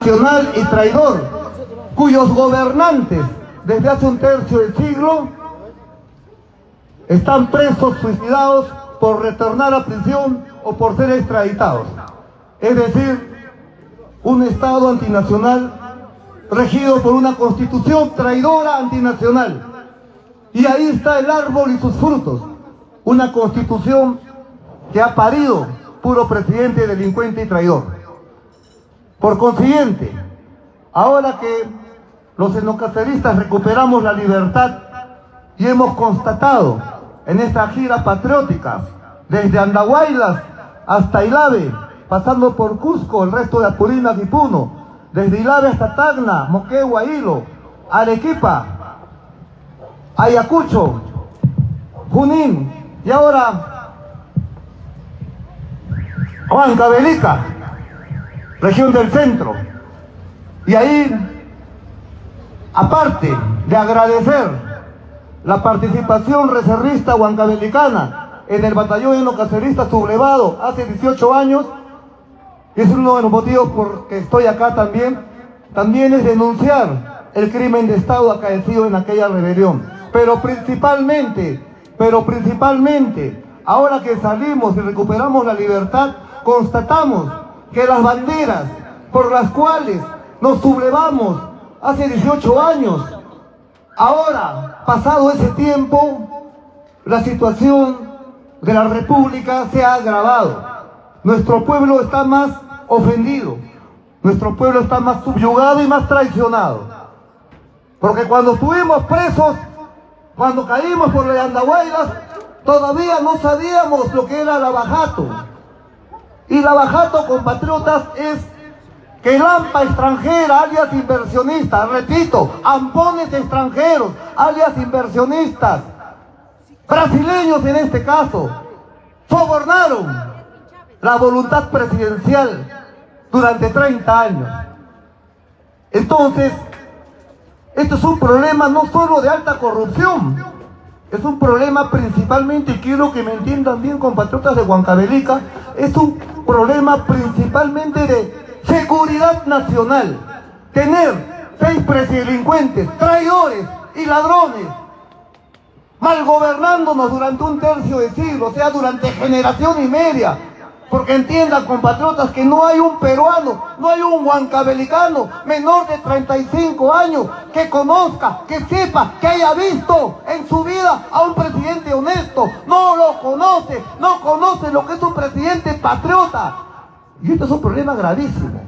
nacional y traidor, cuyos gobernantes desde hace un tercio de siglo están presos, suicidados por retornar a prisión o por ser extraditados. Es decir, un Estado antinacional regido por una constitución traidora antinacional. Y ahí está el árbol y sus frutos. Una constitución que ha parido puro presidente delincuente y traidor. Por consiguiente, ahora que los etnocaceristas recuperamos la libertad y hemos constatado en esta gira patriótica, desde Andahuaylas hasta Ilave, pasando por Cusco, el resto de Apurímac y Puno, desde Ilave hasta Tacna, Moquegua, Hilo, Arequipa, Ayacucho, Junín y ahora Huancavelica, región del centro. Y ahí, aparte de agradecer la participación reservista huancavelicana en el batallón etnocacerista sublevado hace 18 años, y es uno de los motivos por que estoy acá también es denunciar el crimen de Estado acaecido en aquella rebelión. Pero principalmente, ahora que salimos y recuperamos la libertad, constatamos que las banderas por las cuales nos sublevamos hace 18 años, ahora, pasado ese tiempo, la situación de la República se ha agravado. Nuestro pueblo está más ofendido, nuestro pueblo está más subyugado y más traicionado. Porque cuando estuvimos presos, cuando caímos por la Andahuaylas, todavía no sabíamos lo que era la Bajato. Y la Bajato, compatriotas, es que el AMPA extranjera, alias inversionistas, repito, ampones extranjeros, alias inversionistas, brasileños en este caso, sobornaron la voluntad presidencial durante 30 años. Entonces, esto es un problema no solo de alta corrupción, es un problema principalmente, y quiero que me entiendan bien, compatriotas de Huancavelica, es un problema principalmente de seguridad nacional. Tener 6 presidelincuentes, traidores y ladrones malgobernándonos durante un tercio de siglo, o sea, durante generación y media. Porque entiendan, compatriotas, que no hay un peruano, no hay un huancavelicano menor de 35 años que conozca, que sepa, que haya visto en su vida a un presidente honesto. No lo conoce, no conoce lo que es un presidente patriota. Y esto es un problema gravísimo.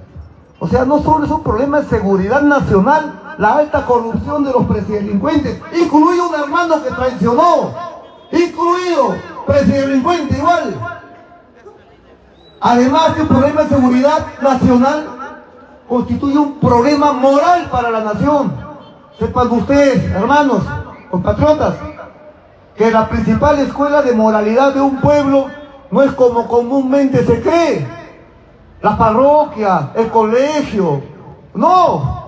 O sea, no solo es un problema de seguridad nacional, la alta corrupción de los presidelincuentes, incluido un hermano que traicionó, incluido presidelincuente igual. Además que un problema de seguridad nacional constituye un problema moral para la nación. Sepan ustedes, hermanos, compatriotas, que la principal escuela de moralidad de un pueblo no es como comúnmente se cree. La parroquia, el colegio, no.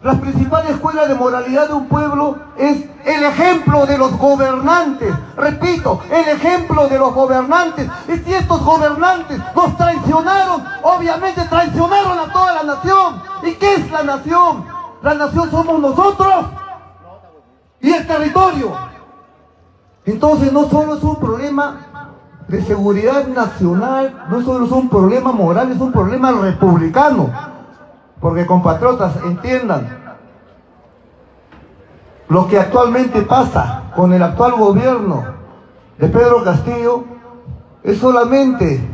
La principal escuela de moralidad de un pueblo es el ejemplo de los gobernantes. Repito, el ejemplo de los gobernantes. Y si estos gobernantes nos traicionaron, obviamente traicionaron a toda la nación. ¿Y qué es la nación? La nación somos nosotros y el territorio. Entonces no solo es un problema de seguridad nacional, no solo es un problema moral, es un problema republicano. Porque, compatriotas, entiendan, lo que actualmente pasa con el actual gobierno de Pedro Castillo es solamente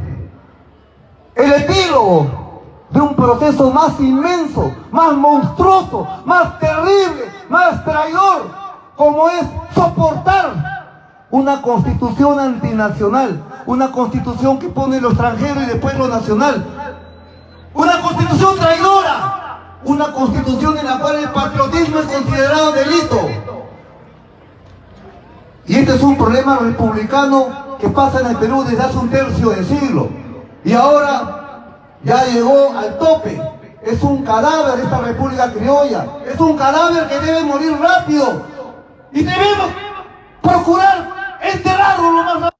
el epílogo de un proceso más inmenso, más monstruoso, más terrible, más traidor, como es soportar una constitución antinacional, una constitución que pone lo extranjero y después lo nacional. Una constitución traidora, una constitución en la cual el patriotismo es considerado delito. Y este es un problema republicano que pasa en el Perú desde hace un tercio de siglo. Y ahora ya llegó al tope. Es un cadáver esta República Criolla. Es un cadáver que debe morir rápido. Y debemos procurar enterrarlo lo más rápido.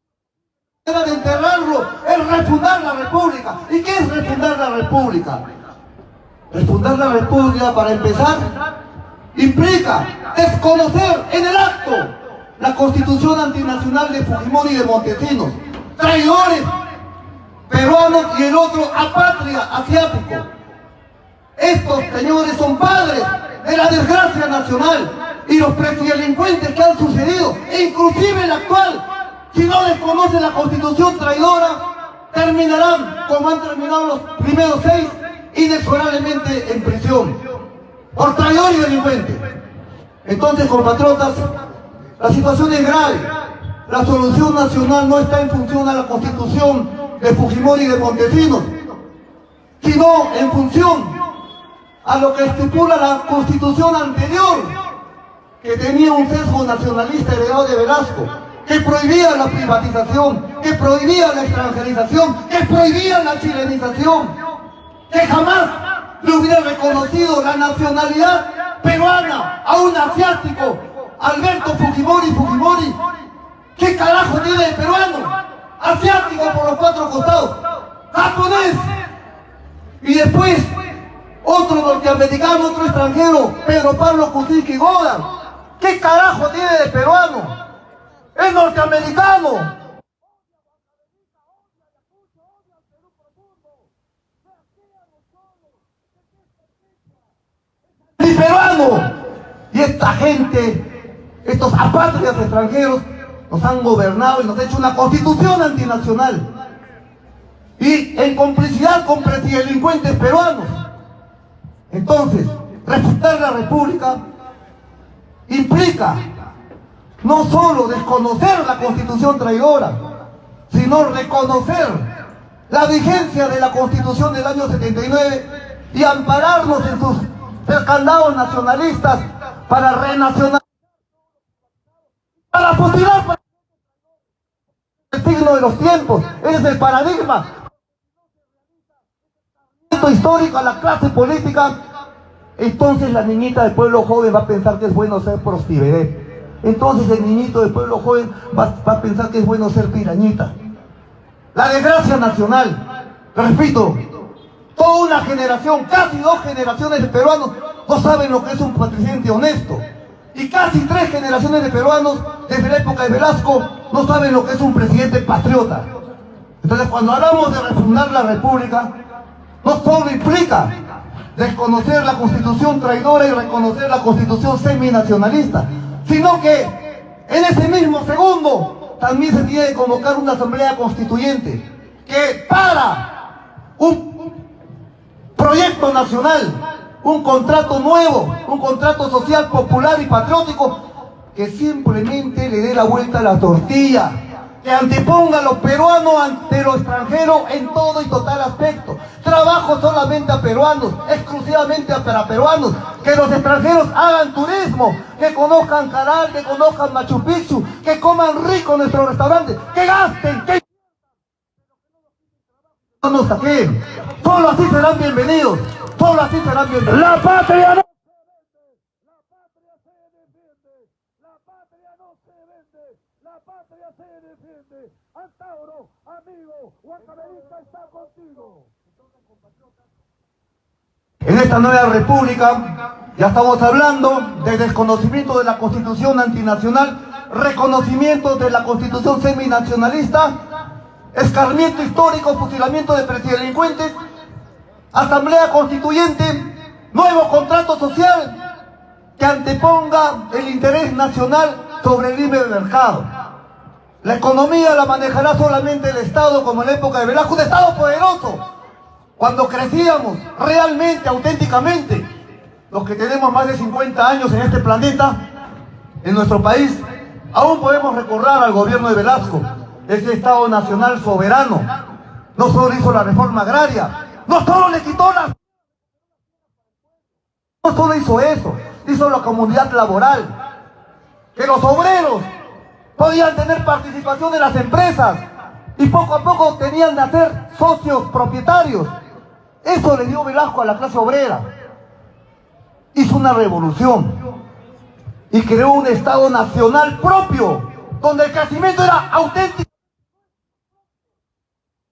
De enterrarlo es refundar la República. ¿Y qué es refundar la República? Refundar la República, para empezar, implica desconocer en el acto la Constitución antinacional de Fujimori y de Montesinos, traidores peruanos, y el otro apátrida asiático. Estos señores son padres de la desgracia nacional, y los presidelincuentes que han sucedido, e inclusive el actual, si no desconocen la Constitución traidora, terminarán como han terminado los primeros 6, inexorablemente en prisión, por traidor y delincuente. Entonces, compatriotas, la situación es grave. La solución nacional no está en función a la Constitución de Fujimori y de Montesinos, sino en función a lo que estipula la Constitución anterior, que tenía un sesgo nacionalista heredado de Velasco, que prohibía la privatización, que prohibía la extranjerización, que prohibía la chilenización, que jamás le hubiera reconocido la nacionalidad peruana a un asiático, Alberto Fujimori. ¿Qué carajo tiene de peruano? Asiático por los 4 costados, japonés, y después otro norteamericano, otro extranjero, Pedro Pablo Kuczynski Godard. ¿Qué carajo tiene de peruano? Es norteamericano. Es peruano. Y esta gente, estos apátridas extranjeros, nos han gobernado y nos han hecho una constitución antinacional. Y en complicidad con presidelincuentes peruanos. Entonces, refundar la República implica no solo desconocer la Constitución traidora, sino reconocer la vigencia de la Constitución del año 79 y ampararnos en sus candados nacionalistas para renacionalizar, para fusilar el signo de los tiempos. Ese es el paradigma histórico a la clase política. Entonces la niñita del pueblo joven va a pensar que es bueno ser prostivedad. Entonces el niñito del pueblo joven va a pensar que es bueno ser pirañita. La desgracia nacional, repito, toda una generación, casi 2 generaciones de peruanos no saben lo que es un presidente honesto. Y casi 3 generaciones de peruanos desde la época de Velasco no saben lo que es un presidente patriota. Entonces, cuando hablamos de refundar la República, no solo implica desconocer la Constitución traidora y reconocer la Constitución seminacionalista, sino que en ese mismo segundo también se tiene que convocar una asamblea constituyente que, para un proyecto nacional, un contrato nuevo, un contrato social, popular y patriótico, que simplemente le dé la vuelta a la tortilla, que anteponga a los peruanos ante lo extranjero en todo y total aspecto. Trabajo solamente a peruanos, exclusivamente para peruanos, que los extranjeros hagan turismo, que conozcan Caral, que conozcan Machu Picchu, que coman rico en nuestros restaurantes, que gasten, que no nos saquen. Solo así serán bienvenidos, solo así serán bienvenidos. La patria no la patria se defiende. Antauro, amigo, Huancavelica está contigo. En esta nueva república ya estamos hablando de desconocimiento de la Constitución antinacional, reconocimiento de la Constitución seminacionalista, escarmiento histórico, fusilamiento de presidelincuentes, asamblea constituyente, nuevo contrato social que anteponga el interés nacional sobre el libre mercado. La economía la manejará solamente el Estado, como en la época de Velasco, un Estado poderoso. Cuando crecíamos realmente, auténticamente, los que tenemos más de 50 años en este planeta, en nuestro país, aún podemos recordar al gobierno de Velasco, ese Estado nacional soberano. No solo hizo la reforma agraria, no solo le quitó las... No solo hizo eso, hizo la comunidad laboral, que los obreros podían tener participación en las empresas y poco a poco tenían de ser socios propietarios. Eso le dio Velasco a la clase obrera. Hizo una revolución y creó un Estado nacional propio, donde el crecimiento era auténtico.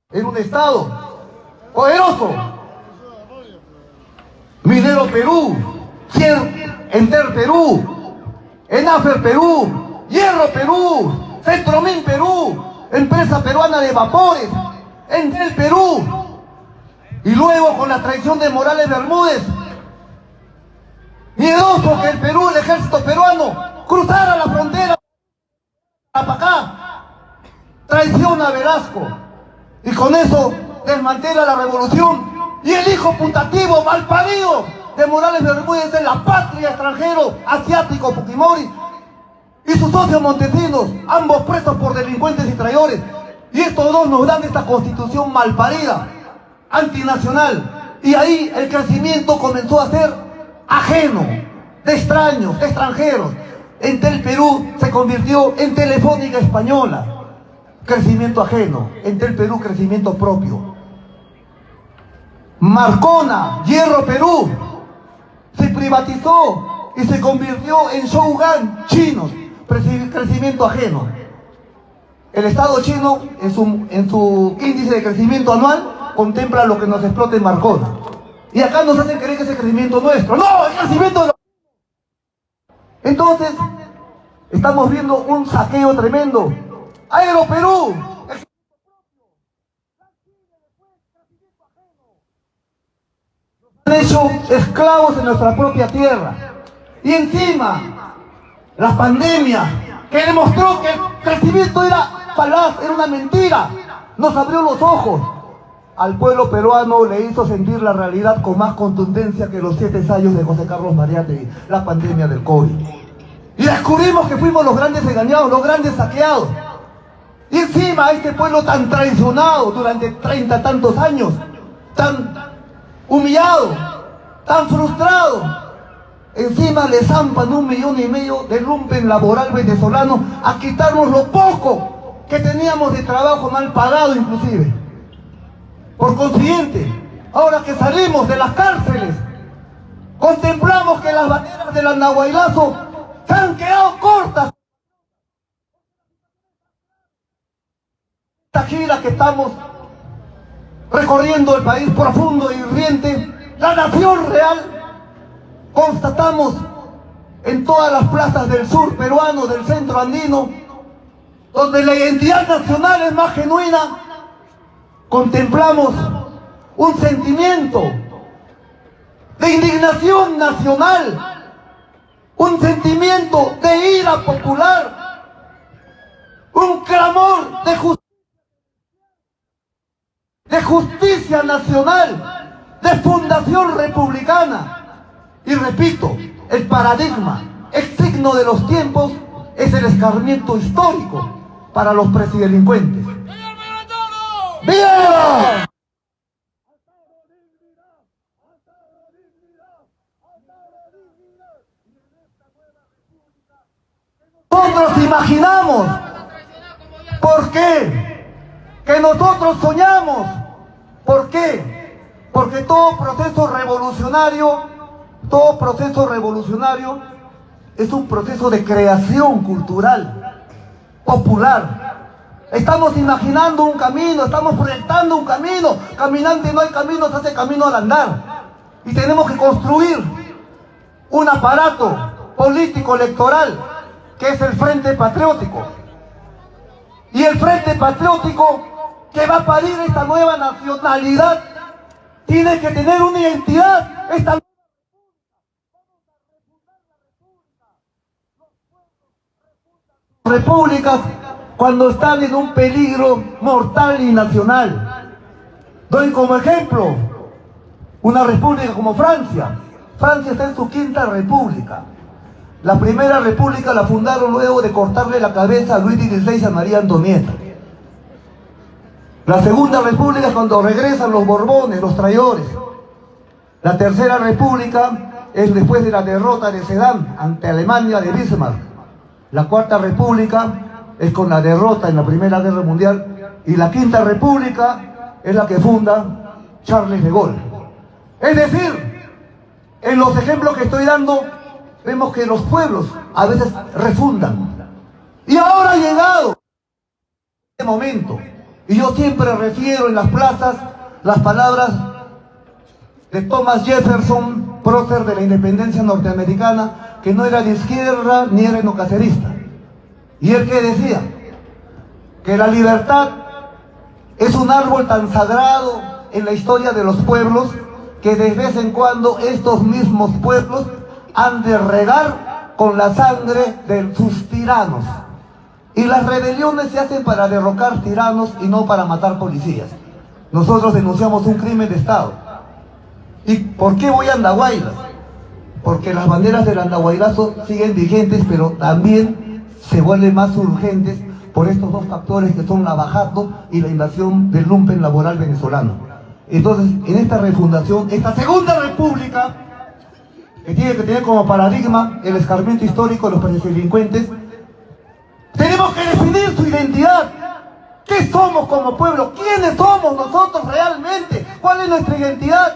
Era un Estado poderoso. Minero Perú, Enter Perú, Enafer Perú, Hierro Perú, Centromin Perú, Empresa Peruana de Vapores, Entel Perú, y luego con la traición de Morales Bermúdez, miedoso que el Perú, el ejército peruano, cruzara la frontera para acá, traiciona a Velasco, y con eso desmantela la revolución, y el hijo putativo, malparido de Morales Bermúdez es la patria extranjero, asiático, Fujimori, y sus socios montesinos, ambos presos por delincuentes y traidores. Y estos dos nos dan esta constitución malparida, antinacional. Y ahí el crecimiento comenzó a ser ajeno, de extraños, de extranjeros. Entel Perú se convirtió en Telefónica Española. Crecimiento ajeno. Entel Perú, crecimiento propio. Marcona, Hierro Perú, se privatizó y se convirtió en Shogun chinos. Crecimiento ajeno. El Estado chino, en su índice de crecimiento anual, contempla lo que nos explota en Marcona. Y acá nos hacen creer que ese crecimiento nuestro. ¡No! ¡El crecimiento de los... Entonces, estamos viendo un saqueo tremendo. Aeroperú. Han hecho esclavos en nuestra propia tierra. Y encima, la pandemia, que demostró que el crecimiento era falaz, era una mentira, nos abrió los ojos. Al pueblo peruano le hizo sentir la realidad con más contundencia que los 7 ensayos de José Carlos Mariátegui, la pandemia del COVID. Y descubrimos que fuimos los grandes engañados, los grandes saqueados. Y encima a este pueblo tan traicionado durante 30 tantos años, tan humillado, tan frustrado, encima le zampan 1,5 millones de lumpen laboral venezolano a quitarnos lo poco que teníamos de trabajo mal pagado inclusive. Por consiguiente, ahora que salimos de las cárceles, contemplamos que las banderas del Andahuaylazo se han quedado cortas. Esta gira que estamos recorriendo el país profundo y riente, la nación real, constatamos en todas las plazas del sur peruano, del centro andino, donde la identidad nacional es más genuina, contemplamos un sentimiento de indignación nacional, un sentimiento de ira popular, un clamor de justicia nacional, de fundación republicana. Y repito, el paradigma, el signo de los tiempos, es el escarmiento histórico para los presidelincuentes. ¡Viva! Nosotros imaginamos, ¿por qué? Que nosotros soñamos, ¿por qué? Porque todo proceso revolucionario es un proceso de creación cultural, popular. Estamos imaginando un camino, estamos proyectando un camino. Caminante no hay camino, se hace camino al andar. Y tenemos que construir un aparato político electoral que es el Frente Patriótico. Y el Frente Patriótico que va a parir esta nueva nacionalidad tiene que tener una identidad. Esta repúblicas cuando están en un peligro mortal y nacional. Doy como ejemplo una república como Francia. Francia está en su 5ª república. La primera república la fundaron luego de cortarle la cabeza a Luis XVI a María Antonieta. La segunda república es cuando regresan los Borbones, los traidores. La tercera república es después de la derrota de Sedan ante Alemania de Bismarck. La cuarta república es con la derrota en la Primera Guerra Mundial. Y la 5ª república es la que funda Charles de Gaulle. Es decir, en los ejemplos que estoy dando, vemos que los pueblos a veces refundan. Y ahora ha llegado este momento. Y yo siempre refiero en las plazas las palabras de Thomas Jefferson prócer de la independencia norteamericana, que no era de izquierda ni era enocacerista. Y él que decía que la libertad es un árbol tan sagrado en la historia de los pueblos que de vez en cuando estos mismos pueblos han de regar con la sangre de sus tiranos. Y las rebeliones se hacen para derrocar tiranos y no para matar policías. Nosotros denunciamos un crimen de Estado. ¿Y por qué voy a Andahuaylas? Porque las banderas del andahuaylazo siguen vigentes, pero también se vuelven más urgentes por estos dos factores que son la Bajato y la invasión del lumpen laboral venezolano. Entonces, en esta refundación, esta segunda república, que tiene que tener como paradigma el escarmiento histórico de los delincuentes, tenemos que definir su identidad. ¿Qué somos como pueblo? ¿Quiénes somos nosotros realmente? ¿Cuál es nuestra identidad?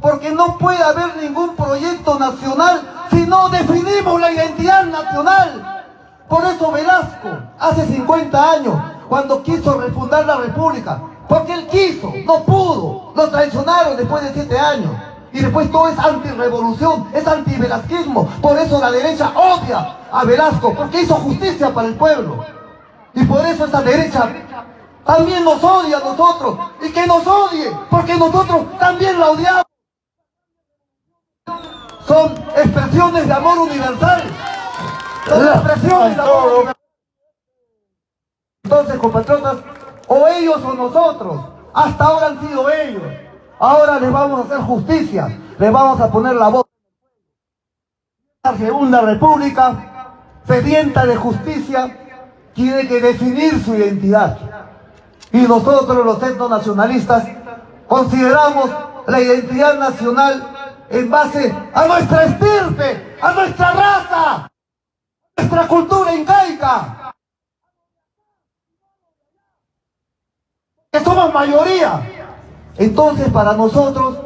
Porque no puede haber ningún proyecto nacional si no definimos la identidad nacional. Por eso Velasco, hace 50 años, cuando quiso refundar la república, porque él quiso, no pudo, lo traicionaron después de 7 años. Y después todo es antirrevolución, es antivelasquismo. Por eso la derecha odia a Velasco, porque hizo justicia para el pueblo. Y por eso esta derecha también nos odia a nosotros. Y que nos odie, porque nosotros también la odiamos. Son expresiones de amor universal. Son expresiones de amor universal. Entonces, compatriotas, o ellos o nosotros. Hasta ahora han sido ellos. Ahora les vamos a hacer justicia. Les vamos a poner la voz. La segunda república, sedienta de justicia, tiene que definir su identidad. Y nosotros, los etnonacionalistas, consideramos la identidad nacional en base a nuestra estirpe, a nuestra raza, a nuestra cultura incaica. Que somos mayoría. Entonces, para nosotros,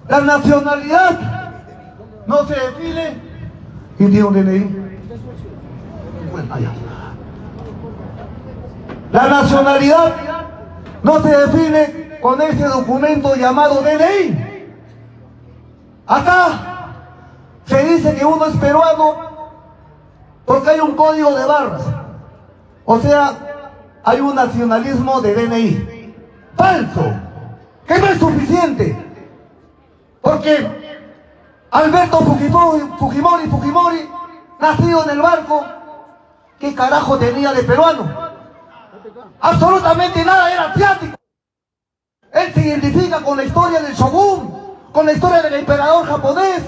la nacionalidad no se define. ¿Quién tiene un DNI? Bueno, allá. La nacionalidad no se define con ese documento llamado DNI. Acá se dice que uno es peruano porque hay un código de barras. O sea, hay un nacionalismo de DNI. Falso. Que no es suficiente. Porque Alberto Fujimori, nacido en el barco, ¿qué carajo tenía de peruano? Absolutamente nada, era asiático. Él se identifica con la historia del shogun, con la historia del emperador japonés,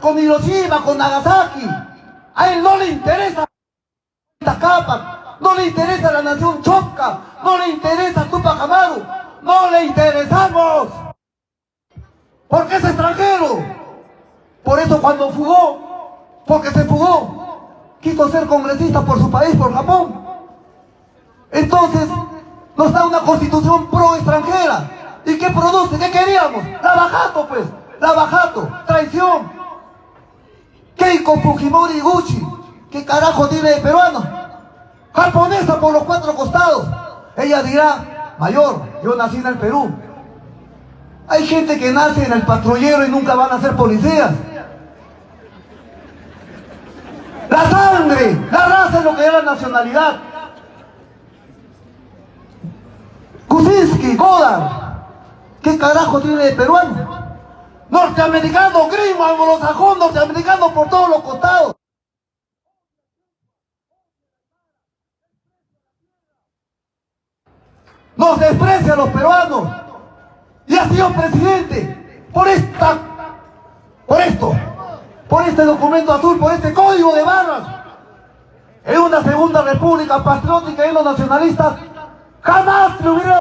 con Hiroshima, con Nagasaki. A él no le interesa esta capa, no le interesa la nación chocca, no le interesa Tupac Amaru, no le interesamos. Porque es extranjero. Por eso cuando fugó, porque se fugó, quiso ser congresista por su país, por Japón. Entonces, nos da una constitución pro extranjera. ¿Y qué produce? ¿Qué queríamos? La Bajato, pues. La Bajato. Traición. Keiko Fujimori Gucci. ¿Qué carajo tiene de peruano? Japonesa por los 4 costados. Ella dirá, mayor, yo nací en el Perú. Hay gente que nace en el patrullero y nunca van a ser policías. La sangre, la raza es lo que es la nacionalidad. Kuczynski, Godard, ¿qué carajo tiene de peruano? Norteamericano, gringo, anglosajón, norteamericano por todos los costados. Nos desprecia a los peruanos. Y ha sido presidente por este documento azul, por este código de barras. En una segunda república patriótica y los nacionalistas jamás le hubiera.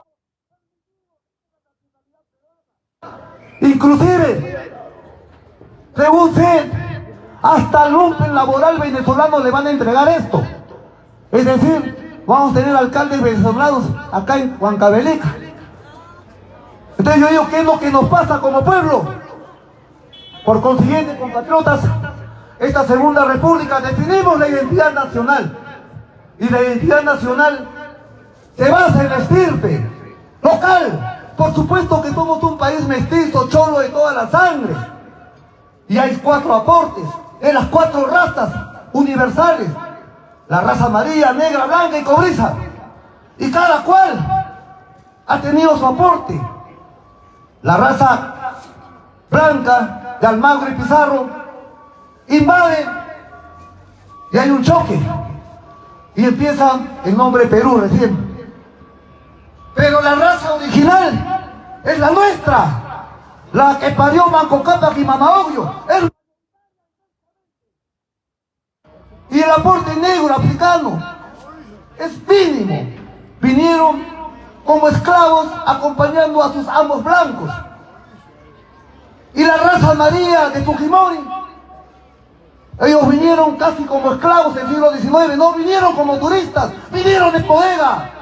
Inclusive, según sé, hasta el lumpen laboral venezolano le van a entregar esto. Es decir, vamos a tener alcaldes venezolanos acá en Huancavelica. Entonces yo digo, ¿qué es lo que nos pasa como pueblo? Por consiguiente, compatriotas, esta segunda república definimos la identidad nacional. Y la identidad nacional se basa en la estirpe local. Por supuesto que somos un país mestizo, cholo de todas las sangres. Y hay 4 aportes en las 4 razas universales. La raza amarilla, negra, blanca y cobriza. Y cada cual ha tenido su aporte. La raza blanca de Almagro y Pizarro invade y hay un choque. Y empieza el nombre Perú recién. Pero la raza original es la nuestra, la que parió Manco Cápac y Mama Ogllo. Y el aporte negro africano es mínimo. Vinieron como esclavos acompañando a sus amos blancos. Y la raza amarilla de Fujimori, ellos vinieron casi como esclavos en el siglo XIX, no vinieron como turistas, vinieron en bodega.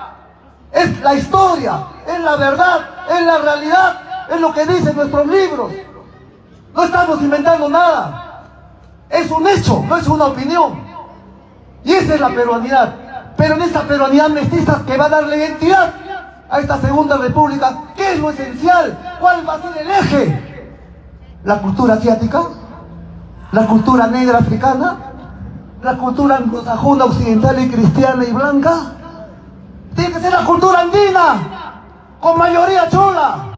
Es la historia, es la verdad, es la realidad, es lo que dicen nuestros libros. No estamos inventando nada, es un hecho, no es una opinión. Y esa es la peruanidad, pero en esta peruanidad mestiza que va a darle identidad a esta segunda república, ¿qué es lo esencial? ¿Cuál va a ser el eje? ¿La cultura asiática? ¿La cultura negra africana? ¿La cultura anglosajona, occidental y cristiana y blanca? Tiene que ser la cultura andina, con mayoría chola.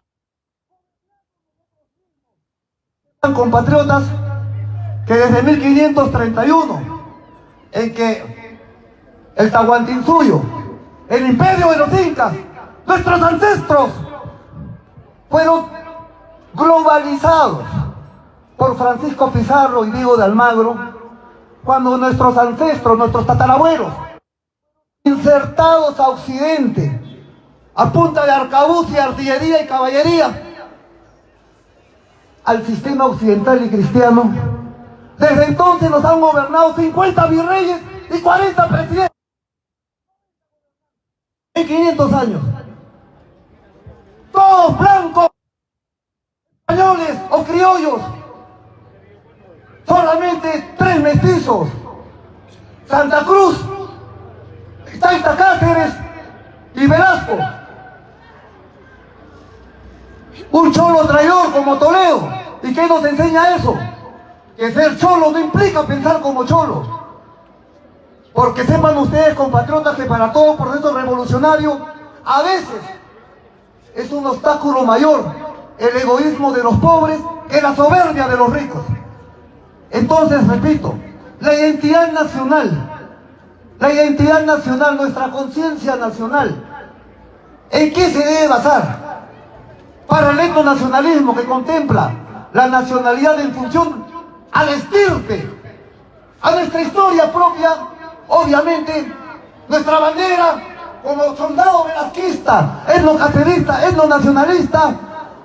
Compatriotas que desde 1531, en que el Tahuantinsuyo, el imperio de los incas, nuestros ancestros fueron globalizados por Francisco Pizarro y Diego de Almagro, cuando nuestros ancestros, nuestros tatarabuelos, insertados a Occidente, a punta de arcabuz y artillería y caballería, al sistema occidental y cristiano. Desde entonces nos han gobernado 50 virreyes y 40 presidentes en 500 años. Todos blancos, españoles o criollos. Solamente 3 mestizos. Santa Cruz, Taita Cáceres y Velasco. Un cholo traidor como Toledo. ¿Y qué nos enseña eso? Que ser cholo no implica pensar como cholo. Porque sepan ustedes, compatriotas, que para todo proceso revolucionario a veces es un obstáculo mayor el egoísmo de los pobres que la soberbia de los ricos. Entonces, repito, la identidad nacional, nuestra conciencia nacional, ¿en qué se debe basar? Para el etnonacionalismo, que contempla la nacionalidad en función a la estirpe, a nuestra historia propia, obviamente, nuestra bandera como soldado velasquista, etnocacerista, etnonacionalista,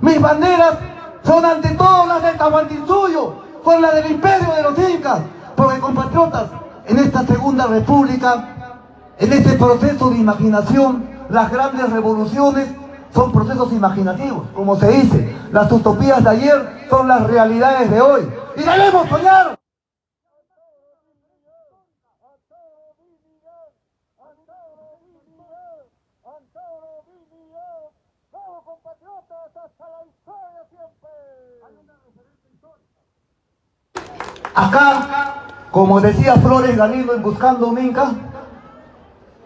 mis banderas son ante todo las del Tahuantinsuyo, con la del imperio de los incas, porque compatriotas, en esta segunda república, en este proceso de imaginación, las grandes revoluciones son procesos imaginativos, como se dice, las utopías de ayer son las realidades de hoy, y debemos soñar. Acá, como decía Flores Galindo en Buscando un Inca,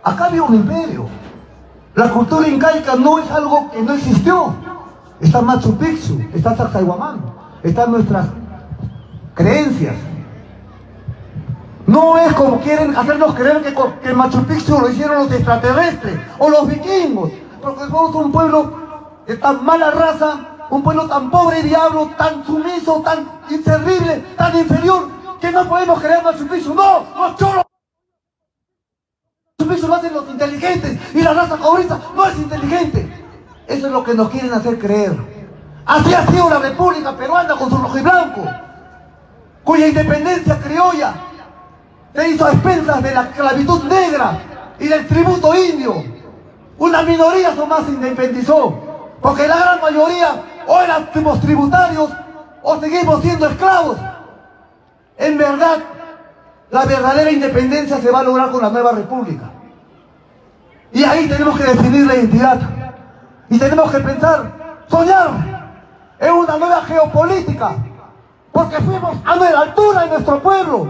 acá había un imperio. La cultura incaica no es algo que no existió. Está Machu Picchu, está Sacsayhuamán, están nuestras creencias. No es como quieren hacernos creer que Machu Picchu lo hicieron los extraterrestres o los vikingos, porque somos un pueblo de tan mala raza, un pueblo tan pobre y diablo, tan sumiso, tan inservible, tan inferior, que no podemos creer Machu Picchu. No, los cholos Machu Picchu lo hacen los inteligentes, y la raza cobriza no es inteligente. Eso es lo que nos quieren hacer creer. Así ha sido la República Peruana con su rojo y blanco, cuya independencia criolla se hizo a expensas de la esclavitud negra y del tributo indio. Una minoría nomás se independizó, porque la gran mayoría o éramos tributarios o seguimos siendo esclavos. En verdad, la verdadera independencia se va a lograr con la nueva república. Y ahí tenemos que definir la identidad. Y tenemos que pensar, soñar en una nueva geopolítica. porque fuimos a la altura de nuestro pueblo,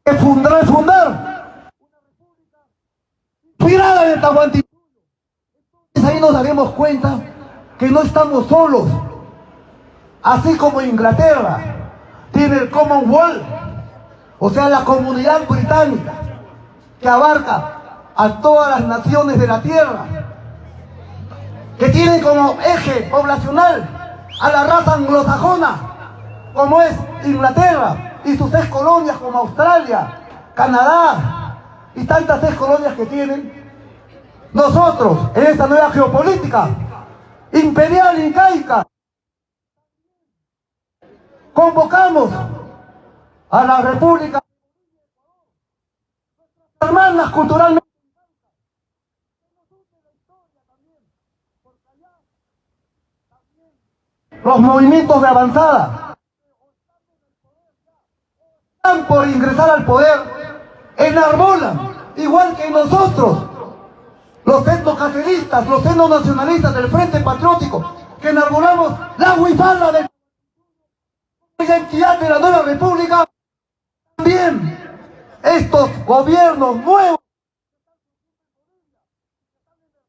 que fundar inspirada en el Tahuantinsuyo. Ahí nos daremos cuenta que no estamos solos. Así como Inglaterra tiene el Commonwealth, o sea, la comunidad británica, que abarca a todas las naciones de la tierra, que tienen como eje poblacional a la raza anglosajona, como es Inglaterra, y sus 6 colonias como Australia, Canadá, y tantas 6 colonias que tienen. Nosotros, en esta nueva geopolítica imperial incaica, convocamos a la República hermanas culturalmente, los movimientos de avanzada están por ingresar al poder, enarbolan, igual que nosotros, los etnocaceristas, los etnonacionalistas del Frente Patriótico, que enarbolamos la huifalda de la identidad de la nueva república. También estos gobiernos nuevos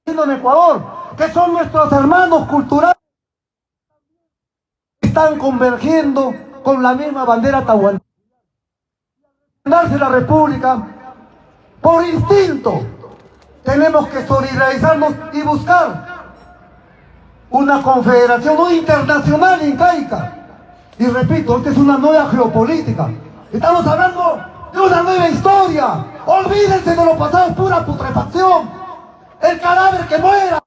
en Ecuador, que son nuestros hermanos culturales, están convergiendo con la misma bandera tahuantinsuyo. Darse la república, por instinto, tenemos que solidarizarnos y buscar una confederación internacional incaica. Y repito, esta es una nueva geopolítica. Estamos hablando de una nueva historia. Olvídense de lo pasado, pura putrefacción. El cadáver que muera.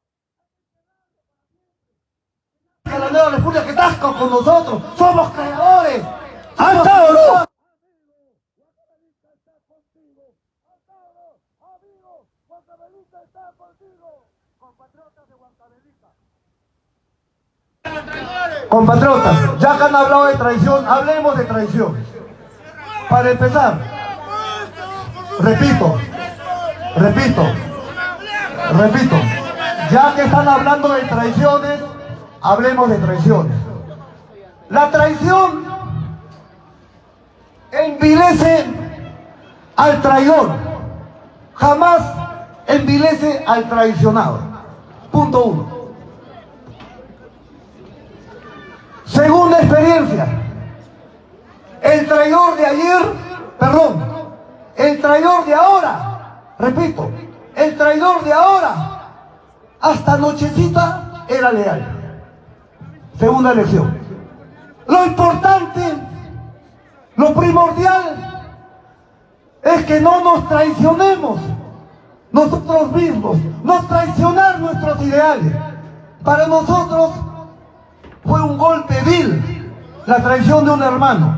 Que la nueva república que tasca con nosotros. Somos creadores. ¡Antauro! Compatriotas, ya que han hablado de traición, hablemos de traición. Para empezar, repito, ya que están hablando de traiciones, hablemos de traiciones. La traición envilece al traidor, jamás envilece al traicionado. Punto 1. Segunda experiencia, el traidor de ayer, el traidor de ahora, repito, el traidor de ahora, hasta nochecita era leal. Segunda lección. Lo importante, lo primordial, es que no nos traicionemos nosotros mismos, no traicionar nuestros ideales. Para nosotros fue un golpe vil la traición de un hermano,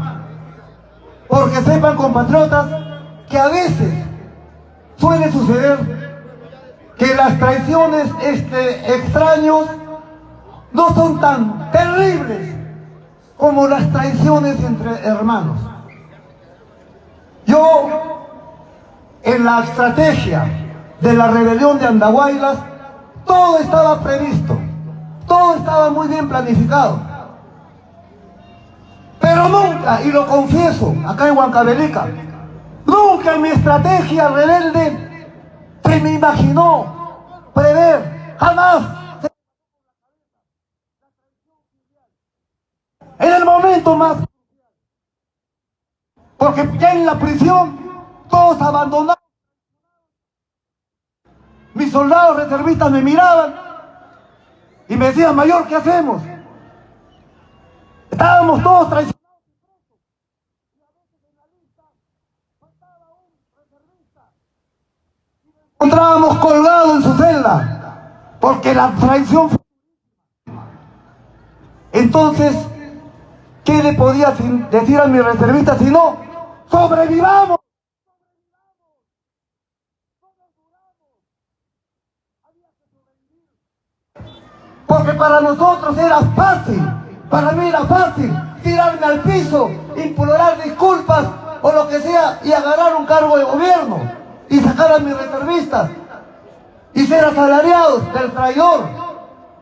porque sepan, compatriotas, que a veces suele suceder que las traiciones extraños no son tan terribles como las traiciones entre hermanos. Yo, en la estrategia de la rebelión de Andahuaylas, todo estaba previsto, todo estaba muy bien planificado. Pero nunca, y lo confieso, acá en Huancavelica, nunca en mi estrategia rebelde se me imaginó prever, jamás. En el momento más, porque ya en la prisión todos abandonaron. Mis soldados reservistas me miraban y me decían: mayor, ¿qué hacemos? Estábamos todos traicionados. Encontrábamos colgado en su celda porque la traición fue... Entonces, ¿qué le podía decir a mi reservista si no? ¡Sobrevivamos! Porque para nosotros era fácil, para mí era fácil tirarme al piso, implorar disculpas o lo que sea y agarrar un cargo de gobierno y sacar a mis reservistas y ser asalariados del traidor.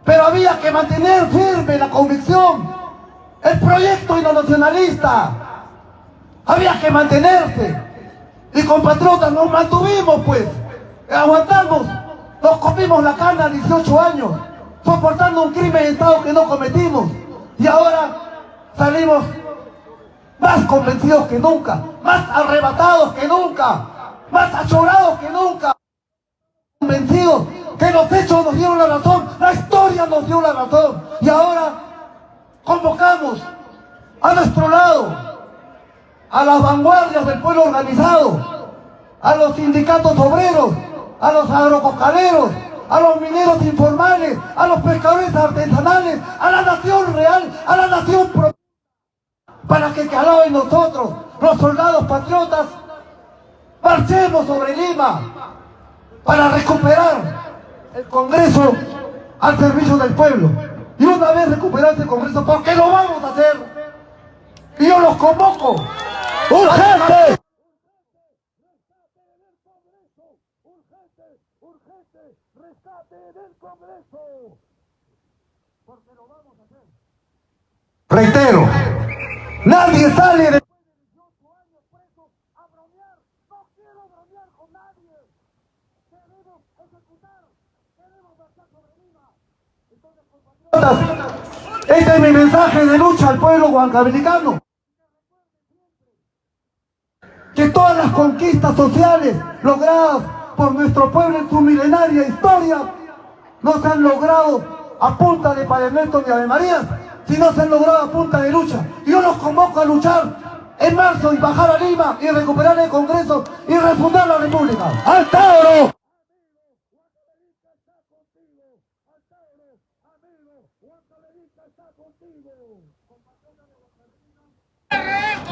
pero había que mantener firme la convicción, el proyecto nacionalista. Había que mantenerse. Y compatriotas, nos mantuvimos pues, aguantamos, nos comimos la carne a 18 años, soportando un crimen de Estado que no cometimos. Y ahora salimos más convencidos que nunca, más arrebatados que nunca, más achorados que nunca, convencidos que los hechos nos dieron la razón, la historia nos dio la razón. Y ahora convocamos a nuestro lado a las vanguardias del pueblo organizado, a los sindicatos obreros, a los agrococaderos, a los mineros informales, a los pescadores artesanales, a la nación real, a la nación profunda, para que al lado de nosotros, los soldados patriotas, marchemos sobre Lima para recuperar el Congreso al servicio del pueblo. Y una vez recuperado el Congreso, porque lo vamos a hacer, y yo los convoco. ¡Urgente! ¡Urgente! ¡Rescate del Congreso! Porque lo vamos a hacer. Reitero, nadie sale de... 18 años preso a bromear. No quiero bromear con nadie. Queremos ejecutar. Queremos marchar sobre Lima. Entonces, compatriotas, Este es mi mensaje de lucha al pueblo huancabelicano. Que todas las conquistas sociales logradas por nuestro pueblo en su milenaria historia no se han logrado a punta de pavimentos ni Ave Marías, sino se han logrado a punta de lucha. Yo los convoco a luchar en marzo y bajar a Lima y recuperar el Congreso y refundar la República. ¡Al Tauro!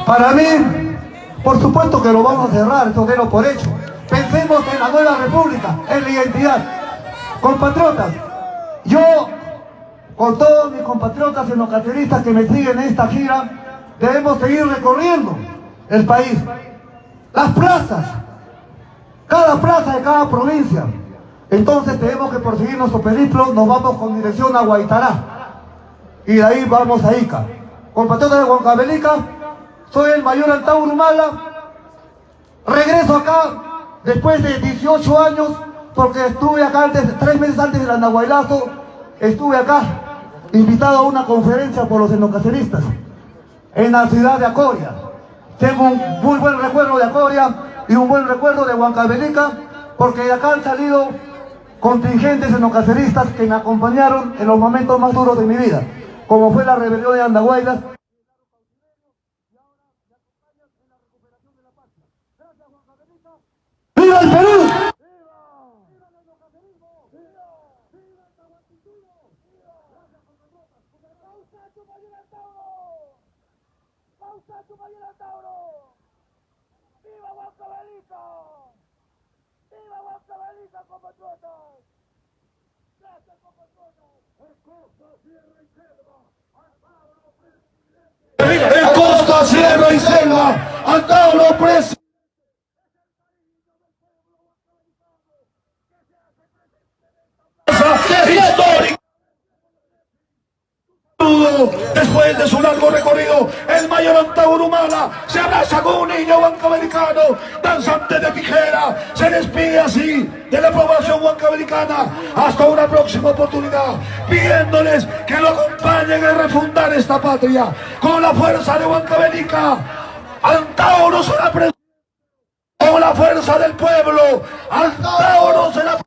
Para mí, por supuesto que lo vamos a cerrar, esto de lo por hecho. Pensemos en la nueva república, en la identidad. Compatriotas, yo, con todos mis compatriotas enocaceristas que me siguen en esta gira, debemos seguir recorriendo el país. Las plazas, cada plaza de cada provincia. Entonces tenemos que proseguir nuestro periplo, nos vamos con dirección a Guaitará. Y de ahí vamos a Ica. Compatriotas de Huancavelica, soy el mayor Antauro Humala, regreso acá después de 18 años, porque estuve acá 3 meses antes del Andahuaylazo, estuve acá invitado a una conferencia por los enocaceristas en la ciudad de Acoria. Tengo un muy buen recuerdo de Acoria y un buen recuerdo de Huancavelica, porque de acá han salido contingentes enocaceristas que me acompañaron en los momentos más duros de mi vida, como fue la rebelión de Andahuaylas. ¡Viva el Perú! ¡Viva Huancavelica! ¡Viva Huancavelica, compatriotas! ¡Gracias, compatriotas! ¡En Costa, Sierra y Selva! ¡En Costa, Sierra y Selva! ¡Antauro preso! ¡Histórico! Después de su largo recorrido, el mayor Antauro Humala se abraza con un niño huancabelicano, danzante de tijera, se despide así de la población huancabelicana hasta una próxima oportunidad, pidiéndoles que lo acompañen a refundar esta patria con la fuerza de Huancavelica. Antauro será preso con la fuerza del pueblo. Antauro será